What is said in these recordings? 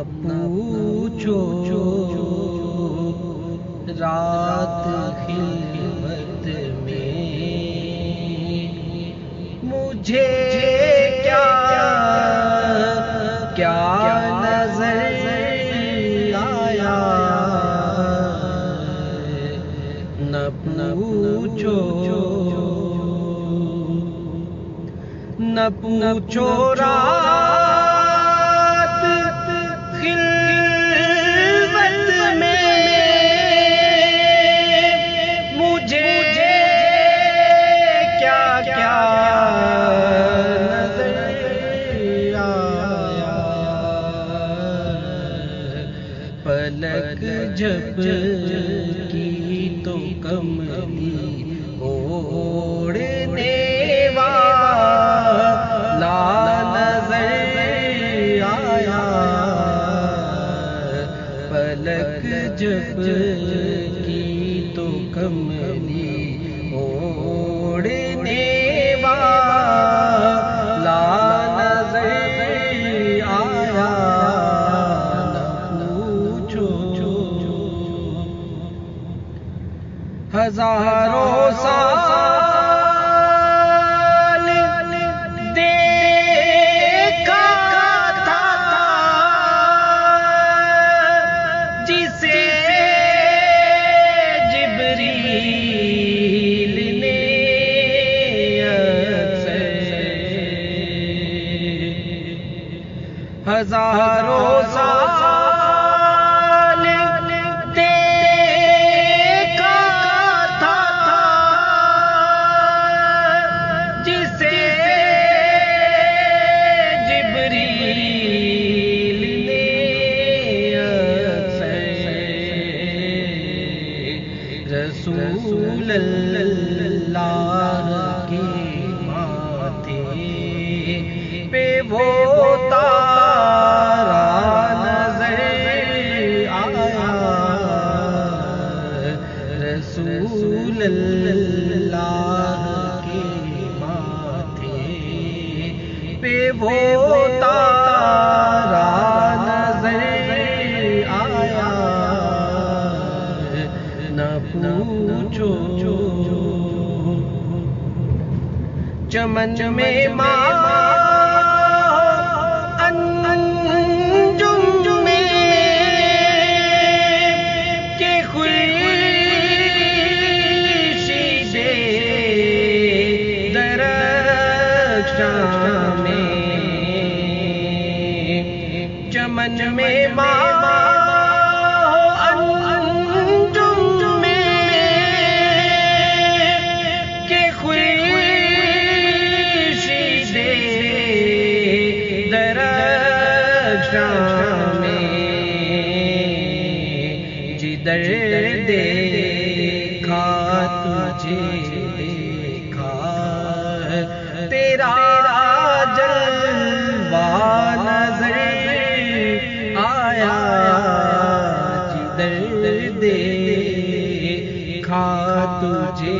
پوچھو رات خلوت میں مجھے کیا نظر آیا، نہ پوچھو رات خلوت میں مجھے کیا نظر آیا، پلک جب کی تو کملی اوڑھنے والا نظر آیا، پلک جب کی تو کملی اوڑھنے والا نظر آیا، نہ پوچھو ہزاروں سال دیکھا تھا جسے جبریل نے اکثر، ہزاروں سال دیکھا تھا جسے جبریل نے اکثر، رسول اللہ کے ماتھے پہ وہ تارا نظر آیا، رسول اللہ کے ماتھے پہ وہ تارا نظر آیا، نہ پوچھو چمن میں انجم میں کہ خورشید درخشاں میں، چمن میں انجم میں کہ خورشید درخشاں میں، جدھر دیکھا تجھے دیکھا تیرا جلوہ نظر آیا، جدھر دیکھا تجھے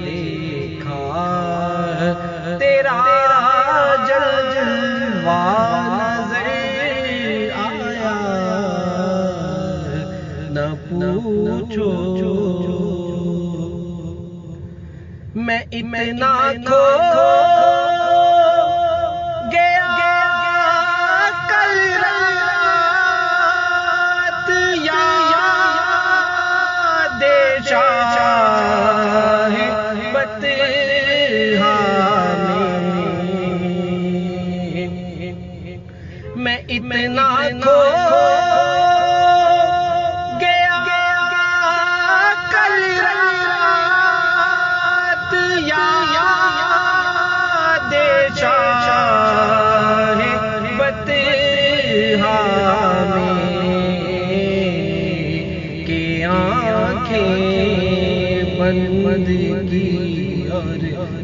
دیکھا تیرا جلوہ نظر آیا، نہ پوچھو میں اتنا کھو گیا کل رات یاد شاہ بطحہ میں اتنا کھو گیا کل رات یاد شاہ بطحہ کہ آنکھیں بند کی اور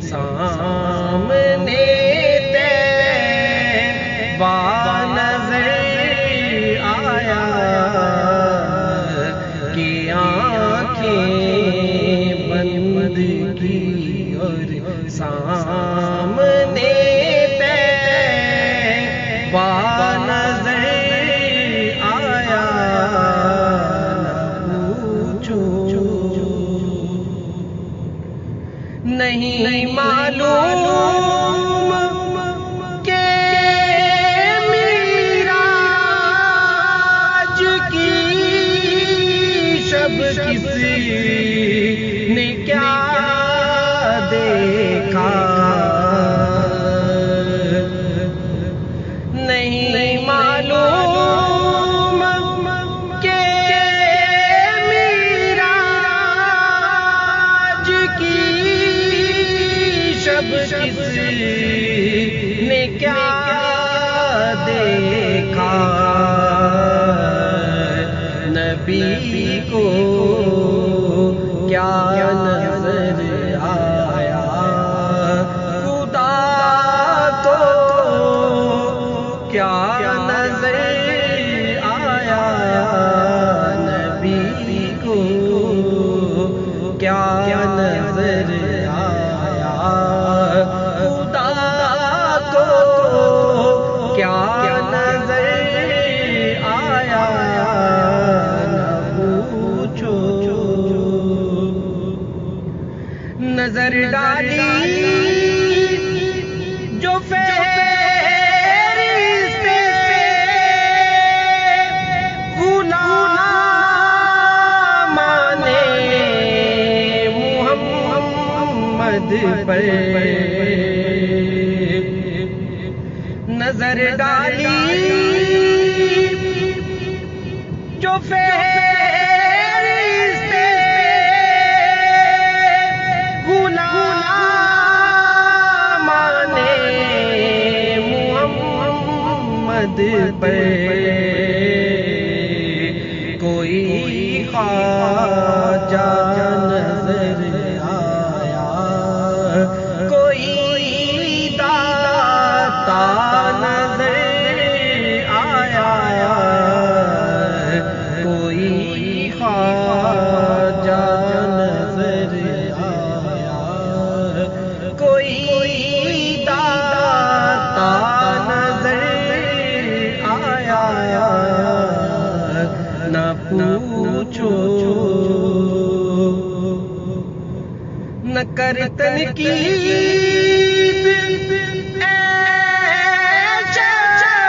سامنے طیبہ نظر آیا، کہ آنکھیں بند کی اور سامنے طیبہ نظر نہیں معلوم کہ معراج کی شب کسی نے کیا دیکھا، نہیں معلوم کہ معراج کی شب کسی نے کیا دیکھا، نبی کو کیا نظر آیا، خدا کو کیا نظر آیا، نبی کو کیا نظر آیا، خدا کو کیا نظر آیا، نہ پوچھو، نظر ڈالی جو فہرست غلامان محمد پر، نظر ڈالی جو فہرست غلامان محمد پر، کوئی خواجہ نظر آیا، کوئی داتا نظر آیا، کوئی خواجہ نظر آیا، کوئی داتا نظر آیا، نہ پوچھو، نہ کر تنقید اے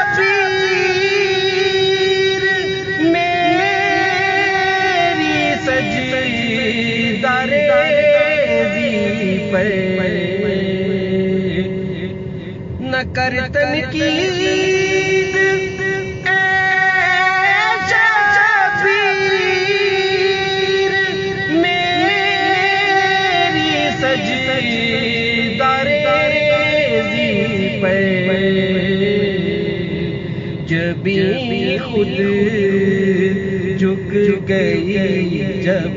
شبیر، میری سجدہ ریزی پر، نہ کر تنقید اے شبیر، میری سجدہ ریزی پر، جبیں خود جھک گئی جب